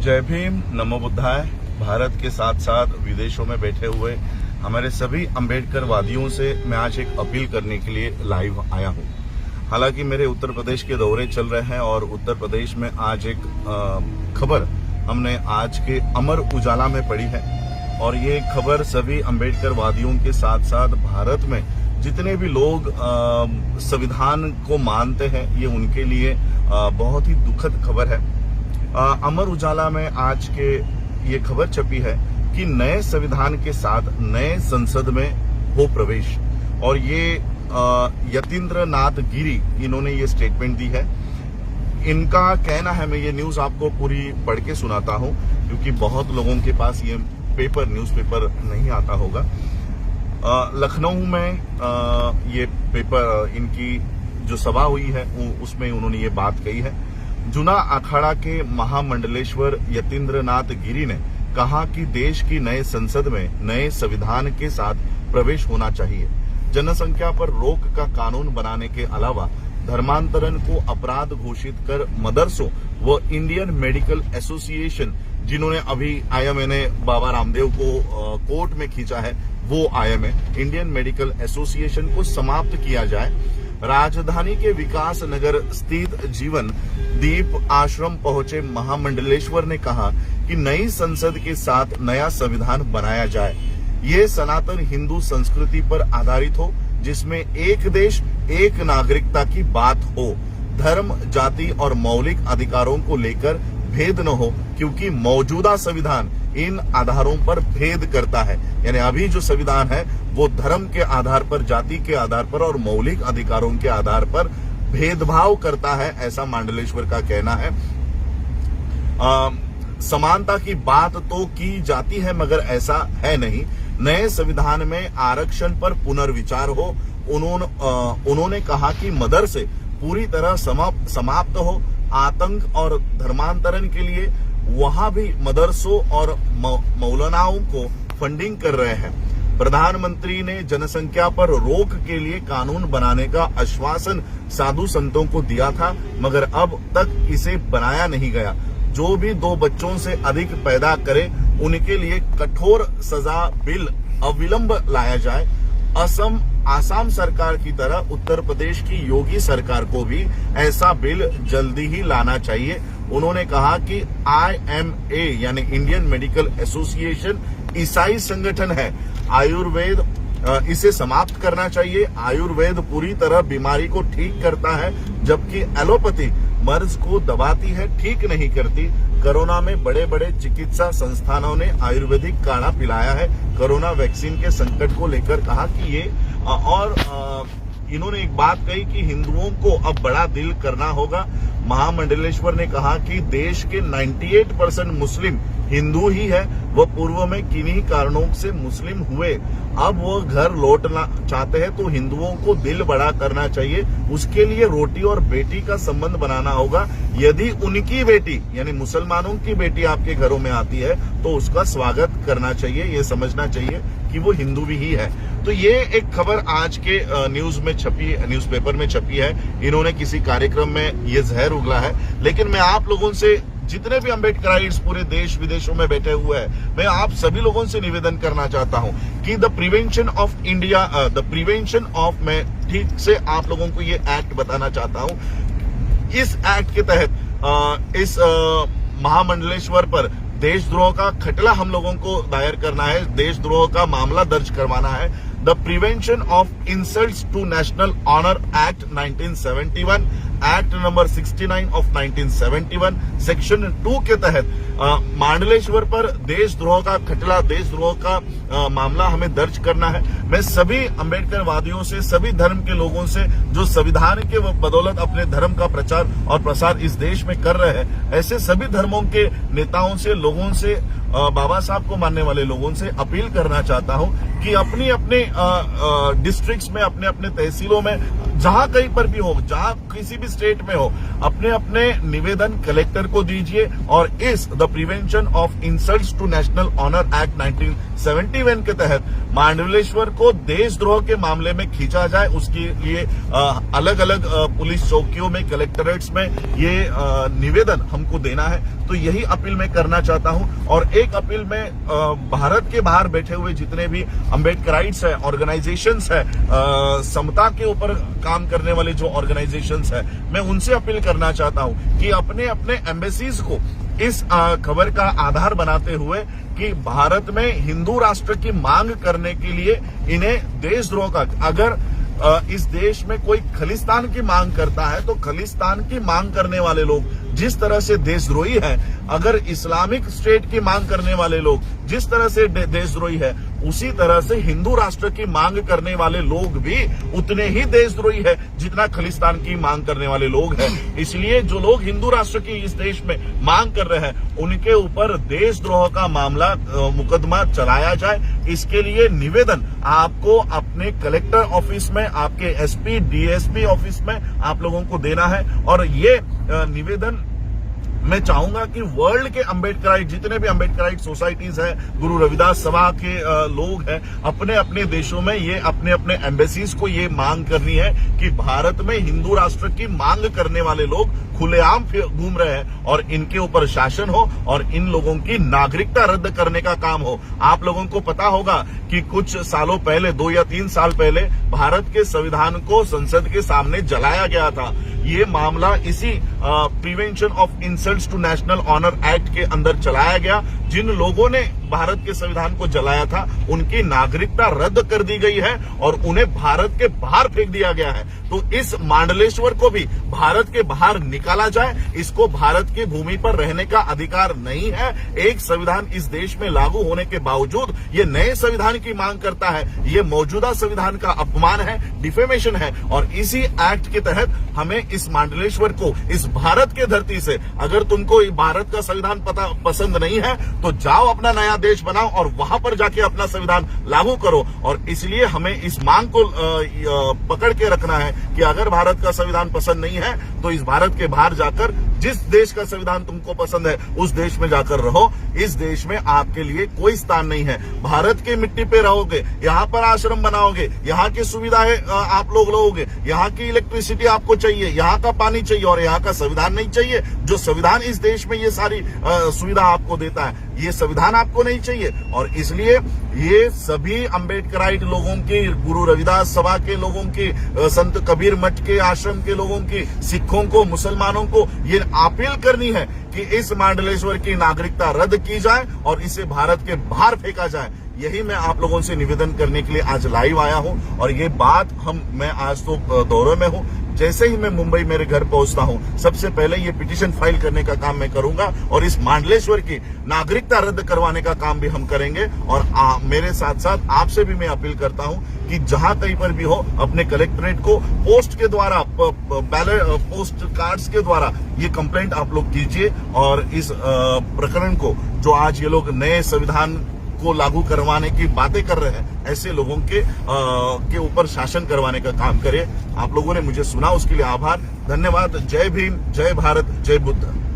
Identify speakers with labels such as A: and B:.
A: जय भीम, नमो बुद्धाय। भारत के साथ साथ विदेशों में बैठे हुए हमारे सभी अम्बेडकर वादियों से मैं आज एक अपील करने के लिए लाइव आया हूं। हालांकि मेरे उत्तर प्रदेश के दौरे चल रहे हैं और उत्तर प्रदेश में आज एक खबर हमने आज के अमर उजाला में पढ़ी है और ये खबर सभी अम्बेडकर वादियों के साथ साथ भारत में जितने भी लोग संविधान को मानते हैं ये उनके लिए बहुत ही दुखद खबर है। अमर उजाला में आज के ये खबर छपी है कि नए संविधान के साथ नए संसद में हो प्रवेश, और ये यतीन्द्र नाथ गिरी इन्होंने ये स्टेटमेंट दी है। इनका कहना है, मैं ये न्यूज आपको पूरी पढ़ के सुनाता हूं क्योंकि बहुत लोगों के पास ये न्यूज़पेपर नहीं आता होगा। लखनऊ में ये पेपर इनकी जो सभा हुई है उसमें उन्होंने ये बात कही है। जूना अखाड़ा के महामंडलेश्वर यतीन्द्र नाथ गिरी ने कहा कि देश की नए संसद में नए संविधान के साथ प्रवेश होना चाहिए। जनसंख्या पर रोक का कानून बनाने के अलावा धर्मांतरण को अपराध घोषित कर मदरसों व इंडियन मेडिकल एसोसिएशन, जिन्होंने अभी आईएमए ने बाबा रामदेव को कोर्ट में खींचा है, वो आईएमए इंडियन मेडिकल एसोसिएशन को समाप्त किया जाए। राजधानी के विकास नगर स्थित जीवन दीप आश्रम पहुंचे महामंडलेश्वर ने कहा कि नई संसद के साथ नया संविधान बनाया जाए। ये सनातन हिंदू संस्कृति पर आधारित हो, जिसमें एक देश एक नागरिकता की बात हो, धर्म, जाति और मौलिक अधिकारों को लेकर भेद न हो, क्योंकि मौजूदा संविधान इन आधारों पर भेद करता है। यानी अभी जो संविधान है वो धर्म के आधार पर, जाति के आधार पर और मौलिक अधिकारों के आधार पर भेदभाव करता है, ऐसा मंडलेश्वर का कहना है। समानता की बात तो की जाती है मगर ऐसा है नहीं। नए संविधान में आरक्षण पर पुनर्विचार हो। उन्होंने कहा कि मदरसे पूरी तरह समाप्त हो। आतंक और धर्मांतरण के लिए वहां भी मदरसों और मौलानाओं को फंडिंग कर रहे हैं। प्रधानमंत्री ने जनसंख्या पर रोक के लिए कानून बनाने का आश्वासन साधु संतों को दिया था, मगर अब तक इसे बनाया नहीं गया। जो भी 2 बच्चों से अधिक पैदा करे उनके लिए कठोर सजा बिल अविलंब लाया जाए। आसाम सरकार की तरह उत्तर प्रदेश की योगी सरकार को भी ऐसा बिल जल्दी ही लाना चाहिए। उन्होंने कहा कि IMA यानी इंडियन मेडिकल एसोसिएशन ईसाई संगठन है। आयुर्वेद इसे समाप्त करना चाहिए। आयुर्वेद पूरी तरह बीमारी को ठीक करता है, जबकि एलोपैथी मर्ज को दबाती है, ठीक नहीं करती। कोरोना में बड़े बड़े चिकित्सा संस्थानों ने आयुर्वेदिक काढ़ा पिलाया है। कोरोना वैक्सीन के संकट को लेकर कहा कि ये और इन्होंने एक बात कही कि हिंदुओं को अब बड़ा दिल करना होगा। महामंडलेश्वर ने कहा कि देश के 98% मुस्लिम हिंदू ही है। वह पूर्व में किन्हीं कारणों से मुस्लिम हुए, अब वो घर लौटना चाहते हैं, तो हिंदुओं को दिल बड़ा करना चाहिए। उसके लिए रोटी और बेटी का संबंध बनाना होगा। यदि उनकी बेटी यानी मुसलमानों की बेटी आपके घरों में आती है तो उसका स्वागत करना चाहिए। ये समझना चाहिए कि वो हिंदू भी ही है। तो ये एक खबर आज के न्यूज़पेपर में छपी है। इन्होंने किसी कार्यक्रम में ये जहर उगला है। लेकिन मैं आप लोगों से, जितने भी अम्बेडकराइट्स पूरे देश विदेशों में बैठे हुए हैं, मैं आप सभी लोगों से निवेदन करना चाहता हूं कि द प्रिवेंशन ऑफ मैं ठीक से आप लोगों को ये एक्ट बताना चाहता हूं। इस एक्ट के तहत इस महामंडलेश्वर पर देशद्रोह का खटला हम लोगों को दायर करना है, देशद्रोह का मामला दर्ज करवाना है। The prevention of insults to national honour act 1971, act number 69 of 1971 section 2 के तहत मंडलेश्वर पर देशद्रोह का खटला, देशद्रोह का मामला हमें दर्ज करना है। मैं सभी अम्बेडकर वादियों से, सभी धर्म के लोगों से जो संविधान के बदौलत अपने धर्म का प्रचार और प्रसार इस देश में कर रहे हैं, ऐसे सभी धर्मों के नेताओं से, लोगों से, बाबा साहब को मानने वाले लोगों से अपील करना चाहता हूं कि अपने डिस्ट्रिक्ट्स में, अपने तहसीलों में जहां कहीं पर भी हो, जहां किसी भी स्टेट में हो, अपने अपने निवेदन कलेक्टर को दीजिए और इस the prevention of insults to national honour act 1971 के तहत मांडलेश्वर को देशद्रोह के मामले में खींचा जाए। उसके लिए अलग अलग पुलिस चौकियों में, कलेक्टरेट्स में ये निवेदन हमको देना है। तो यही अपील मैं करना चाहता हूं। और एक अपील में भारत के बाहर बैठे हुए जितने भी अम्बेडकराइट्स है, ऑर्गेनाइजेशंस है, समता के ऊपर काम करने वाले जो ऑर्गेनाइजेशंस है, मैं उनसे अपील करना चाहता हूं कि अपने अपने एम्बेसीज को इस खबर का आधार बनाते हुए कि भारत में हिंदू राष्ट्र की मांग करने के लिए इन्हें देशद्रोह का, अगर इस देश में कोई खलिस्तान की मांग करता है तो खलिस्तान की मांग करने वाले लोग जिस तरह से देशद्रोही है, अगर इस्लामिक स्टेट की मांग करने वाले लोग जिस तरह से देशद्रोही है, उसी तरह से हिंदू राष्ट्र की मांग करने वाले लोग भी उतने ही देशद्रोही है जितना खलिस्तान की मांग करने वाले लोग हैं। इसलिए जो लोग हिंदू राष्ट्र की इस देश में मांग कर रहे हैं, उनके ऊपर देशद्रोह का मामला, मुकदमा चलाया जाए। इसके लिए निवेदन आपको अपने कलेक्टर ऑफिस में, आपके एसपी, डीएसपी ऑफिस में आप लोगों को देना है। और ये निवेदन मैं चाहूंगा कि वर्ल्ड के अम्बेडकराइट, जितने भी अम्बेडकराइट सोसाइटीज है, गुरु रविदास सभा के लोग हैं, अपने अपने देशों में ये अपने अपने एम्बेसीज को ये मांग करनी है कि भारत में हिंदू राष्ट्र की मांग करने वाले लोग खुलेआम घूम रहे हैं और इनके ऊपर शासन हो और इन लोगों की नागरिकता रद्द करने का काम हो। आप लोगों को पता होगा कि कुछ सालों पहले, 2 या 3 साल पहले, भारत के संविधान को संसद के सामने जलाया गया था। ये मामला इसी prevention of insults to national honour act के अंदर चलाया गया। जिन लोगों ने भारत के संविधान को जलाया था, उनकी नागरिकता रद्द कर दी गई है और उन्हें भारत के बाहर फेंक दिया गया है। तो इस मांडलेश्वर को भी भारत के बाहर निकाला जाए। इसको भारत की भूमि पर रहने का अधिकार नहीं है। एक संविधान इस देश में लागू होने के बावजूद ये नए संविधान की मांग करता है। ये मौजूदा संविधान का अपमान है, डिफेमेशन है। और इसी एक्ट के तहत हमें इस मांडलेश्वर को, इस भारत के धरती से, अगर तुमको भारत का संविधान पसंद नहीं है तो जाओ अपना नया देश बनाओ और वहां पर जाके अपना संविधान लागू करो। और इसलिए हमें इस मांग को पकड़ के रखना है कि अगर भारत का संविधान पसंद नहीं है तो इस भारत के बाहर जाकर जिस देश का संविधान तुमको पसंद है उस देश में जाकर रहो। इस देश में आपके लिए कोई स्थान नहीं है। भारत की मिट्टी पे रहोगे, यहाँ पर आश्रम बनाओगे, यहाँ की सुविधाएं आप लोग लोगे, यहाँ की इलेक्ट्रिसिटी आपको चाहिए, यहाँ का पानी चाहिए और यहाँ का संविधान नहीं चाहिए। जो संविधान इस देश में ये सारी सुविधा आपको देता है, ये संविधान आपको नहीं चाहिए। और इसलिए ये सभी अम्बेडकराइट लोगों की, गुरु रविदास सभा के लोगों की, संत कबीर मठ के आश्रम के लोगों की, सिखों को, मुसलमानों को ये अपील करनी है कि इस मांडलेश्वर की नागरिकता रद्द की जाए और इसे भारत के बाहर फेंका जाए। यही मैं आप लोगों से निवेदन करने के लिए आज लाइव आया हूं। और ये बात मैं आज तो दौरे में हूं। जैसे ही मैं मुंबई मेरे घर पहुंचता हूं, सबसे पहले ये पिटीशन फाइल करने का काम मैं करूंगा और इस मांडलेश्वर की नागरिकता रद्द करवाने का काम भी हम करेंगे। और मेरे साथ साथ आपसे भी मैं अपील करता हूं कि जहां कहीं पर भी हो, अपने कलेक्ट्रेट को पोस्ट के द्वारा, पोस्ट कार्ड्स के द्वारा ये कंप्लेंट आप लोग कीजिए। और इस प्रकरण को, जो आज ये लोग नए संविधान को लागू करवाने की बातें कर रहे हैं, ऐसे लोगों के ऊपर शासन करवाने का काम करें। आप लोगों ने मुझे सुना, उसके लिए आभार, धन्यवाद। जय भीम, जय भारत, जय बुद्ध।